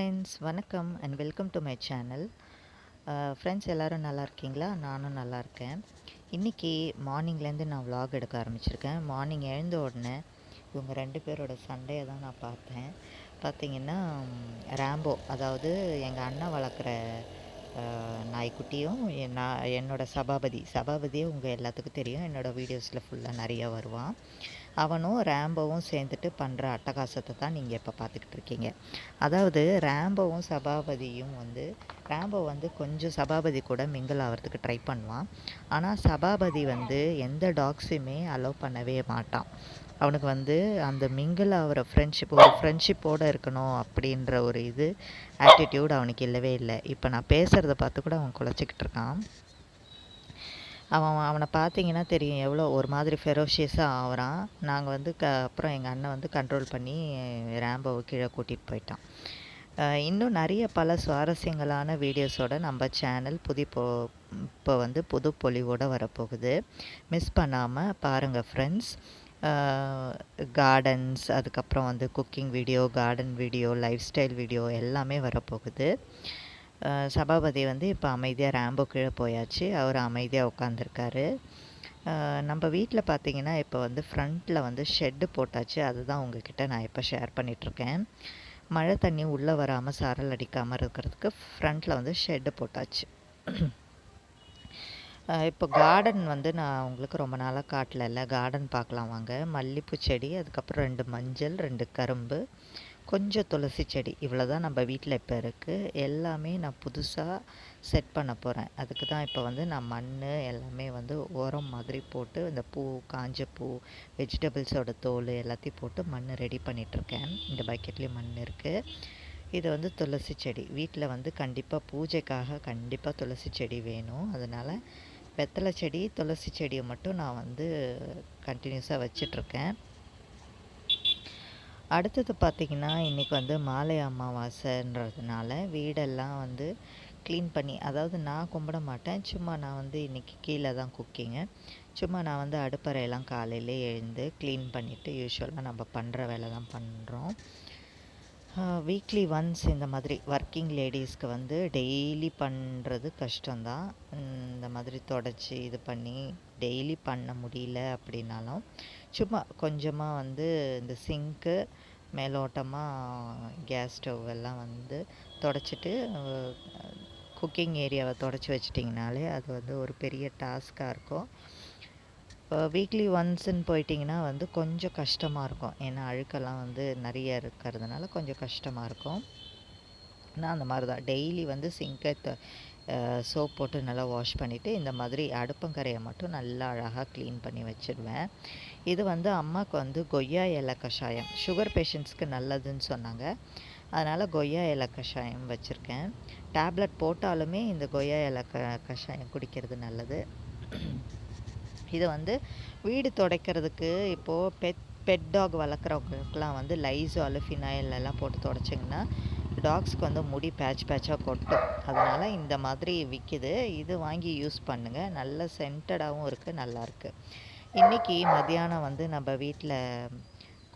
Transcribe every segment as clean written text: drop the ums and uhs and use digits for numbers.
Friends, வணக்கம் and welcome to my channel. Friends எல்லோரும் நல்லா இருக்கீங்களா? நானும் நல்லா இருக்கேன். இன்றைக்கி மார்னிங்லேருந்து நான் vlog எடுக்க ஆரம்பிச்சிருக்கேன். மார்னிங் எழுந்த உடனே இவங்க 2 பேரோட சண்டையை தான் நான் பார்த்தேன். பார்த்திங்கன்னா ரேம்போ, அதாவது எங்கள் அண்ணன் வளர்க்குற நாய்க்குட்டியும் என்னோடய சபாபதியே உங்கள் எல்லாத்துக்கும் தெரியும். என்னோடய வீடியோஸில் ஃபுல்லாக நிறையா வருவான். அவனும் ரேம்போவும் சேர்ந்துட்டு பண்ணுற அட்டகாசத்தை தான் நீங்கள் இப்போ பார்த்துக்கிட்டு இருக்கீங்க. அதாவது ரேம்போவும் சபாபதியும் ரேம்போ கொஞ்சம் சபாபதி கூட மிங்கிள் ஆகிறதுக்கு ட்ரை பண்ணுவான். ஆனால் சபாபதி எந்த டாக்ஸுமே அலோவ் பண்ணவே மாட்டான். அவனுக்கு அந்த மிங்கிள் ஆகிற ஃப்ரெண்ட்ஷிப்போடு இருக்கணும் அப்படின்ற ஒரு ஆட்டிடியூட் அவனுக்கு இல்லவே இல்லை. இப்போ நான் பேசுகிறத பார்த்து கூட அவன் குலைச்சிக்கிட்டு இருக்கான். அவனை பார்த்தீங்கன்னா தெரியும், எவ்வளோ ஒரு மாதிரி ஃபெரோஷியஸாக ஆகிறான். நாங்கள் அப்புறம் எங்கள் அண்ணன் கண்ட்ரோல் பண்ணி ரேம்போவை கீழே கூட்டிகிட்டு போயிட்டான். இன்னும் நிறைய பல சுவாரஸ்யங்களான வீடியோஸோடு நம்ம சேனல் இப்போ புது பொலிவோடு வரப்போகுது. மிஸ் பண்ணாமல் பாருங்கள் ஃப்ரெண்ட்ஸ். கார்டன்ஸ், அதுக்கப்புறம் cooking video, garden video, life style video எல்லாமே வரப்போகுது. சபாபதி இப்போ அமைதியாக ரேம்போ கீழே போயாச்சு. அவர் அமைதியாக உட்காந்துருக்காரு. நம்ம வீட்டில் பார்த்திங்கன்னா இப்போ ஃப்ரண்ட்டில் ஷெட்டு போட்டாச்சு. அதுதான் உங்ககிட்ட நான் இப்போ ஷேர் பண்ணிகிட்ருக்கேன். மழை தண்ணி உள்ளே வராமல் சாரல் அடிக்காமல் இருக்கிறதுக்கு ஃப்ரண்ட்டில் ஷெட்டு போட்டாச்சு. இப்போ கார்டன் நான் உங்களுக்கு ரொம்ப நாளாக காட்டல. கார்டன் பார்க்கலாம் வாங்க. மல்லிகைப்பூ செடி, அதுக்கப்புறம் 2 மஞ்சள், 2 கரும்பு, கொஞ்சம் துளசி செடி, இவ்வளோ தான் நம்ம வீட்டில் இப்போ இருக்குது. எல்லாமே நான் புதுசாக செட் பண்ண போகிறேன். அதுக்கு தான் இப்போ நான் மண் எல்லாமே உரம் மாதிரி போட்டு இந்த பூ, காஞ்ச பூ, வெஜிடபிள்ஸோட தோல் எல்லாத்தையும் போட்டு மண் ரெடி பண்ணிகிட்ருக்கேன். இந்த பக்கெட்லேயும் மண் இருக்குது. இது துளசி செடி. வீட்டில் கண்டிப்பாக பூஜைக்காக கண்டிப்பாக துளசி செடி வேணும். அதனால் வெத்தலை செடி, துளசி செடியை மட்டும் நான் கண்டினியூஸாக வச்சிட்ருக்கேன். அடுத்தது பார்த்திங்கன்னா இன்றைக்கி மாலை அமாவாசைன்றதுனால வீடெல்லாம் க்ளீன் பண்ணி, அதாவது நான் கும்பிட மாட்டேன். சும்மா நான் இன்றைக்கி கீழே தான் குக்கிங்கு. சும்மா நான் அடுப்பறையெல்லாம் காலையிலே எழுந்து க்ளீன் பண்ணிவிட்டு யூஸ்வலாக நம்ம பண்ணுற வேலை தான் பண்ணுறோம். வீக்லி ஒன்ஸ் இந்த மாதிரி ஒர்க்கிங் லேடிஸ்க்கு டெய்லி பண்ணுறது கஷ்டம்தான். இந்த மாதிரி தொடச்சி இது பண்ணி டெய்லி பண்ண முடியல அப்படின்னாலும் சும்மா கொஞ்சமாக இந்த சிங்க்கு, மேலோட்டமாக கேஸ் ஸ்டவ் எல்லாம் தொடச்சிட்டு குக்கிங் ஏரியாவை தொடச்சி வச்சிட்டிங்கனாலே அது ஒரு பெரிய டாஸ்காக இருக்கும். வீக்லி ஒன்ஸுன்னு போயிட்டிங்கன்னா கொஞ்சம் கஷ்டமாக இருக்கும். ஏன்னா அழுக்கெல்லாம் நிறைய இருக்கிறதுனால கொஞ்சம் கஷ்டமாக இருக்கும். நான் அந்த மாதிரி தான் டெய்லி சிங்கை சோப் போட்டு நல்லா வாஷ் பண்ணிவிட்டு இந்த மாதிரி அடுப்பங்கரையை மட்டும் நல்லா அழகாக க்ளீன் பண்ணி வச்சுடுவேன். இது அம்மாவுக்கு கொய்யா இலை கஷாயம், சுகர் பேஷண்ட்ஸ்க்கு நல்லதுன்னு சொன்னாங்க. அதனால் கொய்யா இலை கஷாயம் வச்சுருக்கேன். டேப்லெட் போட்டாலுமே இந்த கொய்யா இலை கஷாயம் குடிக்கிறது நல்லது. இது வீடு துடைக்கிறதுக்கு இப்போது பெட் டாக் வளர்க்குறவங்களுக்குலாம் லைஸால், ஃபினாயில் எல்லாம் போட்டு துடைச்சிங்கன்னா டாக்ஸ்க்கு முடி பேட்சாக கொட்டும். அதனால் இந்த மாதிரி விற்கிது. இது வாங்கி யூஸ் பண்ணுங்கள். நல்ல சென்டடாகவும் இருக்குது, நல்லாயிருக்கு. இன்றைக்கி மத்தியானம் நம்ம வீட்டில்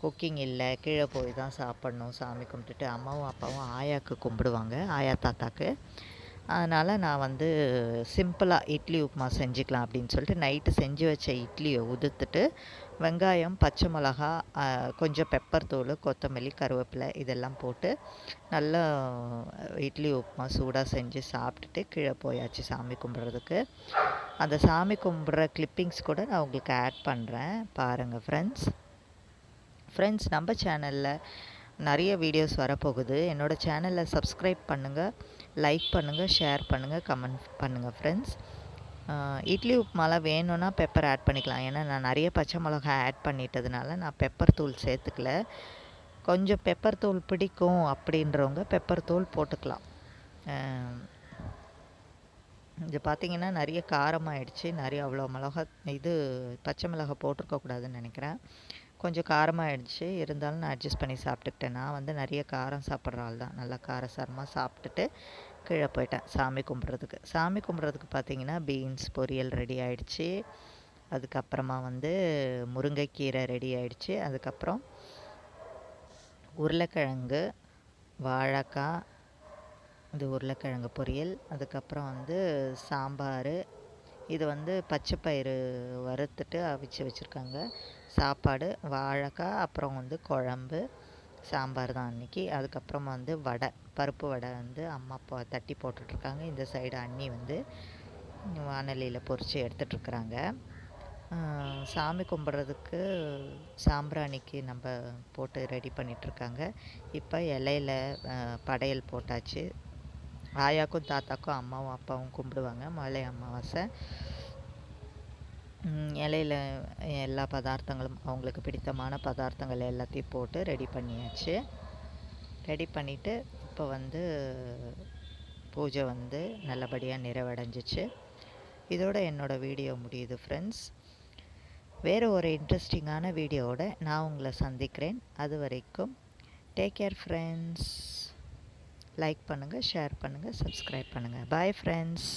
குக்கிங் இல்லை, கீழே போய் தான் சாப்பிட்ணும். சாமி கும்பிட்டுட்டு அம்மாவும் அப்பாவும் ஆயாவுக்கு கும்பிடுவாங்க, ஆயா தாத்தாக்கு. அதனால் நான் சிம்பிளாக இட்லி உப்புமா செஞ்சுக்கலாம் அப்படின்னு சொல்லிட்டு நைட்டு செஞ்சு வச்ச இட்லியை உதுத்துட்டு வெங்காயம், பச்சை மிளகா, கொஞ்சம் பெப்பர் தூள், கொத்தமல்லி, கருவேப்பிலை இதெல்லாம் போட்டு நல்லா இட்லி உப்புமா சூடாக செஞ்சு சாப்பிட்டுட்டு கீழே போயாச்சு சாமி கும்பிட்றதுக்கு. அந்த சாமி கும்பிட்ற கிளிப்பிங்ஸ் கூட நான் உங்களுக்கு ஆட் பண்ணுறேன், பாருங்கள் ஃப்ரெண்ட்ஸ். நம்ம சேனலில் நிறைய வீடியோஸ் வரப்போகுது. என்னோடய சேனலை சப்ஸ்கிரைப் பண்ணுங்கள், லைக் பண்ணுங்கள், ஷேர் பண்ணுங்கள், கமெண்ட் பண்ணுங்கள் ஃப்ரெண்ட்ஸ். இட்லி உப்புமாலாம் வேணும்னா பெப்பர் ஆட் பண்ணிக்கலாம். ஏன்னா நான் நிறைய பச்சை மிளகா ஆட் பண்ணிட்டதுனால நான் பெப்பர் தூள் சேர்த்துக்கல. கொஞ்சம் பெப்பர் தூள் பிடிக்கும் அப்படின்றவங்க பெப்பர் தூள் போட்டுக்கலாம். இது பார்த்திங்கன்னா நிறைய காரமாகிடுச்சு. நிறைய அவ்வளோ பச்சை மிளகா போட்டிருக்கக்கூடாதுன்னு நினைக்கிறேன். கொஞ்சம் காரமாகிடுச்சு. இருந்தாலும் நான் அட்ஜஸ்ட் பண்ணி சாப்பிட்டுக்கிட்டேன். நான் நிறைய காரம் சாப்பிட்ற ஆள் தான். நல்லா காரசாரமாக சாப்பிட்டுட்டு கீழே போயிட்டேன் சாமி கும்பிட்றதுக்கு பார்த்திங்கன்னா பீன்ஸ் பொரியல் ரெடி ஆகிடுச்சு. அதுக்கப்புறமா முருங்கைக்கீரை ரெடி ஆகிடுச்சு. அதுக்கப்புறம் உருளைக்கிழங்கு, வாழைக்காய், இது உருளைக்கிழங்கு பொரியல், அதுக்கப்புறம் வந்து சாம்பார், இது வந்து பச்சை பயிறு வறுத்துட்டு அவிச்சு வச்சுருக்காங்க, சாப்பாடு, வாழைக்காய், அப்புறம் வந்து குழம்பு, சாம்பார் தான் அன்றைக்கி. அதுக்கப்புறமா வந்து வடை, பருப்பு வடை வந்து அம்மா அப்பா தட்டி போட்டுட்ருக்காங்க. இந்த சைடு அண்ணி வந்து வானலியில் பொரித்து எடுத்துகிட்ருக்குறாங்க. சாமி கும்பிட்றதுக்கு சாம்பிராணிக்கு நம்ம போட்டு ரெடி பண்ணிகிட்ருக்காங்க. இப்போ இலையில படையல் போட்டாச்சு. ஆயாக்கும் தாத்தாக்கும் அம்மாவும் அப்பாவும் கும்பிடுவாங்க மலை அமாவாசை. இலையில எல்லா பதார்த்தங்களும் அவங்களுக்கு பிடித்தமான பதார்த்தங்கள் எல்லாத்தையும் போட்டு ரெடி பண்ணியாச்சு. ரெடி பண்ணிவிட்டு இப்போ வந்து பூஜை வந்து நல்லபடியாக நிறைவடைஞ்சிச்சு. இதோட என்னோடய வீடியோ முடியுது ஃப்ரெண்ட்ஸ். வேறு ஒரு இன்ட்ரெஸ்டிங்கான வீடியோவோட நான் உங்களை சந்திக்கிறேன். அது வரைக்கும் டேக் கேர் ஃப்ரெண்ட்ஸ். லைக் பண்ணுங்கள், ஷேர் பண்ணுங்கள், சப்ஸ்கிரைப் பண்ணுங்கள். Bye friends.